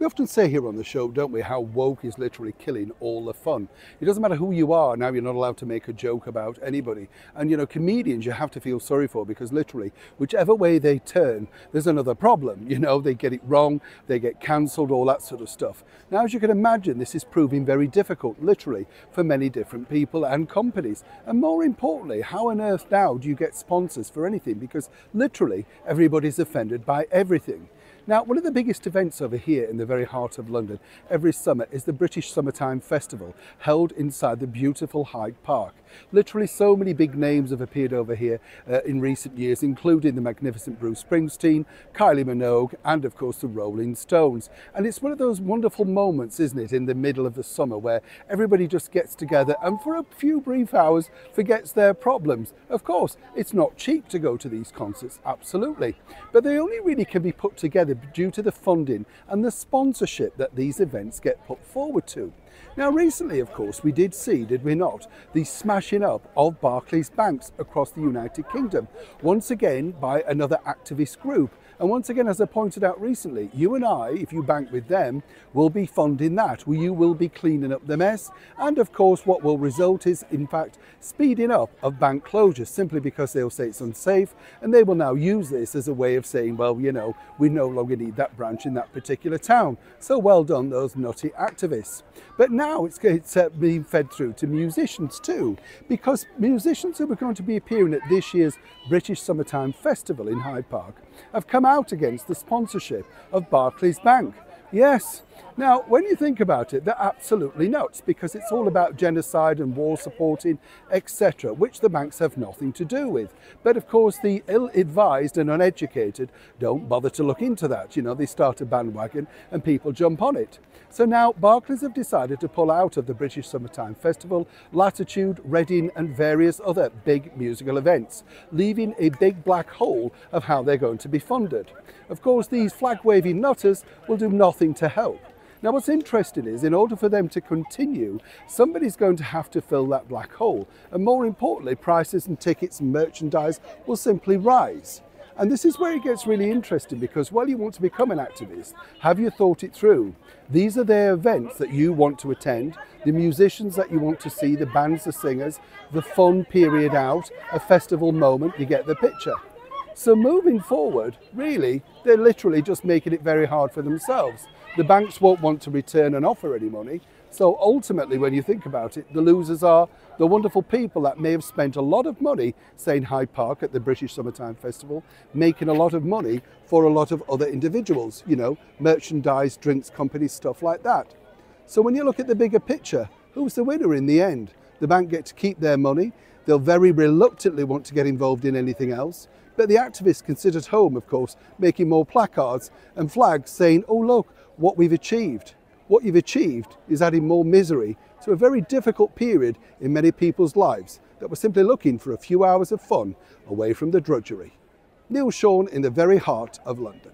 We often say here on the show, don't we, how woke is literally killing all the fun. It doesn't matter who you are, now you're not allowed to make a joke about anybody. And you know, comedians you have to feel sorry for, because literally, whichever way they turn, there's another problem. You know, they get it wrong, they get cancelled, all that sort of stuff. Now, as you can imagine, this is proving very difficult, literally, for many different people and companies. And more importantly, how on earth now do you get sponsors for anything? Because literally, everybody's offended by everything. Now, one of the biggest events over here in the very heart of London every summer is the British Summertime Festival, held inside the beautiful Hyde Park. Literally so many big names have appeared over here in recent years, including the magnificent Bruce Springsteen, Kylie Minogue, and of course the Rolling Stones. And it's one of those wonderful moments, isn't it, in the middle of the summer where everybody just gets together and for a few brief hours forgets their problems. Of course, it's not cheap to go to these concerts, absolutely, but they only really can be put together due to the funding and the sponsorship that these events get put forward to. Now recently, of course, we did see, did we not, the smashing up of Barclays banks across the United Kingdom, once again by another activist group. And once again, as I pointed out recently, you and I, if you bank with them, will be funding that. You will be cleaning up the mess. And of course, what will result is, in fact, speeding up of bank closures, simply because they'll say it's unsafe. And they will now use this as a way of saying, well, you know, we no longer need that branch in that particular town. So well done, those nutty activists. But now it's being fed through to musicians too, because musicians who are going to be appearing at this year's British Summertime Festival in Hyde Park have come out against the sponsorship of Barclays Bank. Yes. Now, when you think about it, they're absolutely nuts, because it's all about genocide and war supporting, etc., which the banks have nothing to do with. But of course, the ill-advised and uneducated don't bother to look into that. You know, they start a bandwagon and people jump on it. So now Barclays have decided to pull out of the British Summertime Festival, Latitude, Reading and various other big musical events, leaving a big black hole of how they're going to be funded. Of course, these flag-waving nutters will do nothing to help. Now, what's interesting is, in order for them to continue, somebody's going to have to fill that black hole. And more importantly, prices and tickets and merchandise will simply rise. And this is where it gets really interesting, because while you want to become an activist, have you thought it through? These are the events that you want to attend, the musicians that you want to see, the bands, the singers, the fun period out, a festival moment, you get the picture. So moving forward, really, they're literally just making it very hard for themselves. The banks won't want to return and offer any money. So ultimately, when you think about it, the losers are the wonderful people that may have spent a lot of money, say in Hyde Park at the British Summertime Festival, making a lot of money for a lot of other individuals, you know, merchandise, drinks companies, stuff like that. So when you look at the bigger picture, who's the winner in the end? The bank get to keep their money. They'll very reluctantly want to get involved in anything else. But the activists can sit at home, of course, making more placards and flags saying, oh, look, what we've achieved. What you've achieved is adding more misery to a very difficult period in many people's lives that were simply looking for a few hours of fun away from the drudgery. Neil Sean in the very heart of London.